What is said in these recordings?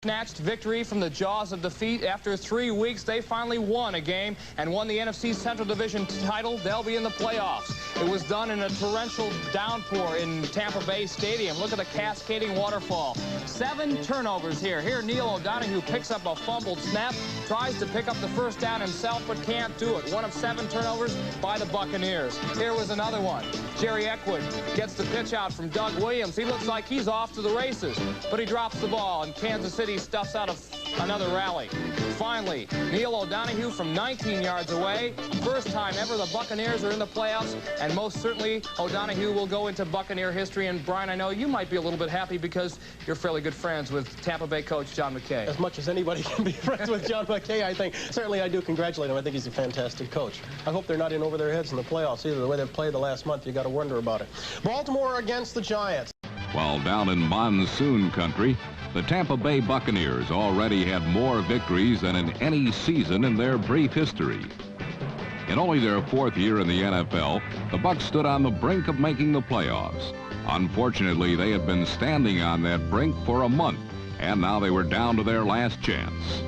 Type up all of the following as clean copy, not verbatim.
Snatched victory from the jaws of defeat. After 3 weeks, they finally won a game and won the NFC Central Division title. They'll be in the playoffs. It was done in a torrential downpour in Tampa Bay Stadium. Look at the cascading waterfall. 7 turnovers here. Here, Neil O'Donoghue picks up a fumbled snap, tries to pick up the first down himself, but can't do it. 1 of 7 turnovers by the Buccaneers. Here was another one. Jerry Eckwood gets the pitch out from Doug Williams. He looks like he's off to the races, but he drops the ball, and Kansas City stuffs out of another rally. Finally, Neil O'Donoghue from 19 yards away. First time ever the Buccaneers are in the playoffs, and most certainly O'Donoghue will go into Buccaneer history. And Brian, I know you might be a little bit happy because you're fairly good friends with Tampa Bay coach John McKay. As much as anybody can be friends with John McKay, I think. Certainly I do congratulate him. I think he's a fantastic coach. I hope they're not in over their heads in the playoffs either. The way they've played the last month, you got to wonder about it. Baltimore against the Giants. While down in Monsoon country, the Tampa Bay Buccaneers already had more victories than in any season in their brief history. In only their 4th year in the NFL, the Bucs stood on the brink of making the playoffs. Unfortunately, they had been standing on that brink for a month, and now they were down to their last chance.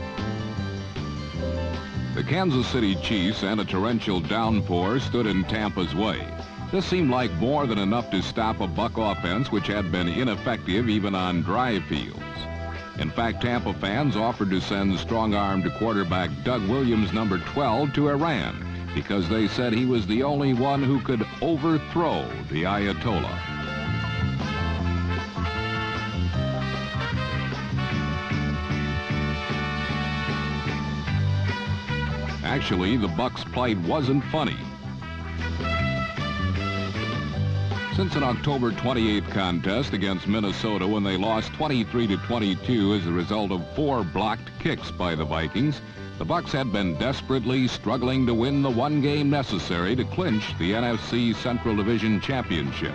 The Kansas City Chiefs and a torrential downpour stood in Tampa's way. This seemed like more than enough to stop a Buc offense which had been ineffective even on dry fields. In fact, Tampa fans offered to send strong-armed quarterback Doug Williams, number 12, to Iran because they said he was the only one who could overthrow the Ayatollah. Actually, the Bucs' plight wasn't funny. Since an October 28th contest against Minnesota when they lost 23-22 as a result of 4 blocked kicks by the Vikings, the Bucs had been desperately struggling to win the 1 game necessary to clinch the NFC Central Division Championship.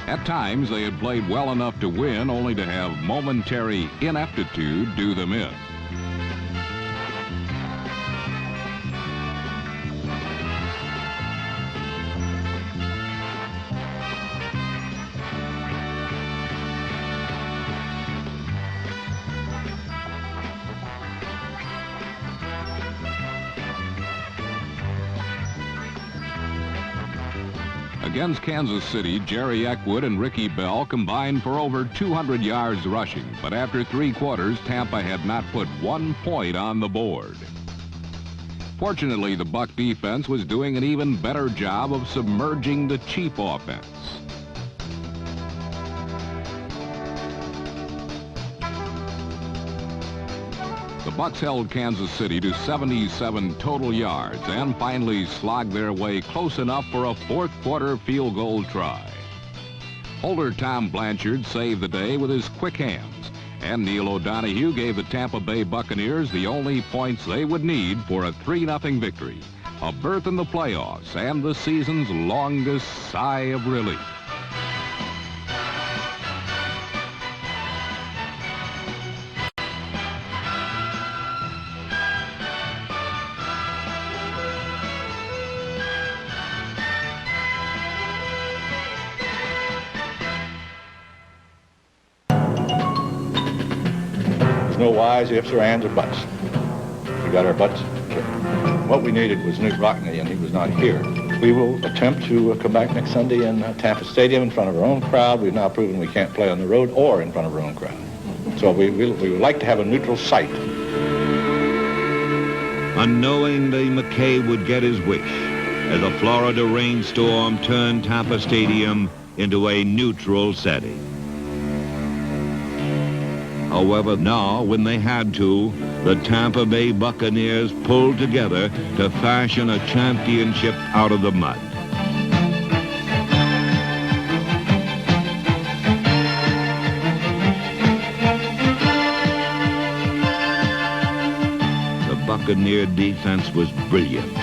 At times, they had played well enough to win, only to have momentary ineptitude do them in. Against Kansas City, Jerry Eckwood and Ricky Bell combined for over 200 yards rushing, but after 3 quarters, Tampa had not put 1 point on the board. Fortunately, the Buc defense was doing an even better job of submerging the Chief offense. The Bucs held Kansas City to 77 total yards and finally slogged their way close enough for a 4th quarter field goal try. Holder Tom Blanchard saved the day with his quick hands, and Neil O'Donoghue gave the Tampa Bay Buccaneers the only points they would need for a 3-0 victory, a berth in the playoffs, and the season's longest sigh of relief. No whys, ifs, or ands, or buts. We got our butts kicked. What we needed was Newt Rockney, and he was not here. We will attempt to come back next Sunday in Tampa Stadium in front of our own crowd. We've now proven we can't play on the road or in front of our own crowd. So we would like to have a neutral site. Unknowingly, McKay would get his wish as a Florida rainstorm turned Tampa Stadium into a neutral setting. However, now, when they had to, the Tampa Bay Buccaneers pulled together to fashion a championship out of the mud. The Buccaneer defense was brilliant,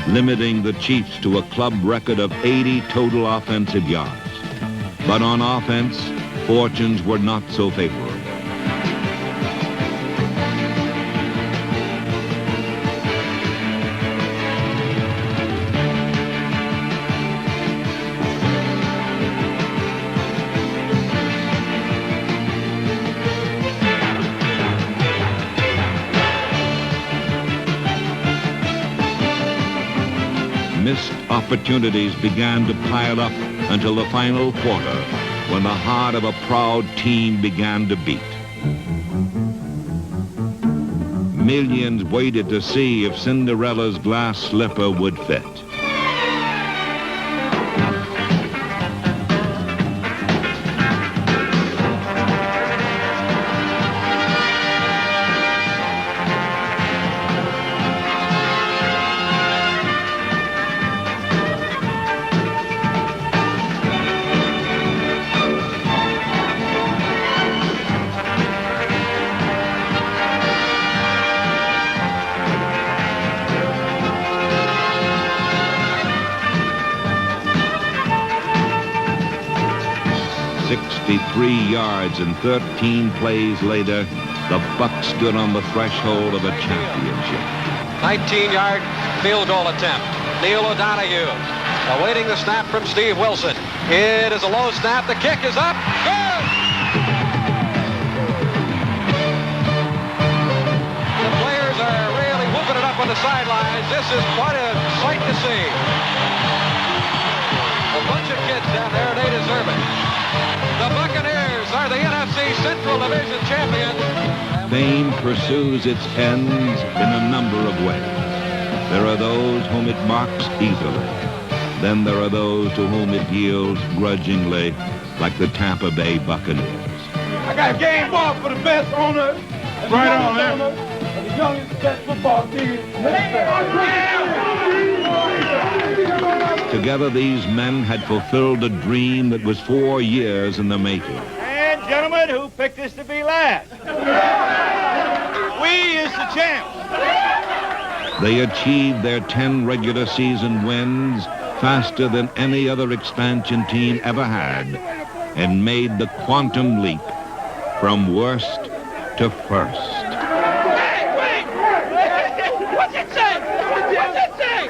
limiting the Chiefs to a club record of 80 total offensive yards. But on offense, fortunes were not so favorable. Opportunities began to pile up until the final quarter, when the heart of a proud team began to beat. Millions waited to see if Cinderella's glass slipper would fit. 63 yards and 13 plays later, the Bucs stood on the threshold of a championship. 19-yard field goal attempt. Neil O'Donoghue awaiting the snap from Steve Wilson. It is a low snap. The kick is up. Good! The players are really whooping it up on the sidelines. This is quite a sight to see. A bunch of kids down there, they deserve it. The Buccaneers are the NFC Central Division champions. Fame pursues its ends in a number of ways. There are those whom it mocks easily. Then there are those to whom it yields grudgingly, like the Tampa Bay Buccaneers. I got a game ball for the best owner. Right on, man. And the youngest best football team. Together, these men had fulfilled a dream that was 4 years in the making. And gentlemen, who picked this to be last? We is the champs. They achieved their 10 regular season wins faster than any other expansion team ever had, and made the quantum leap from worst to first. Wait! What's it say? What's it say?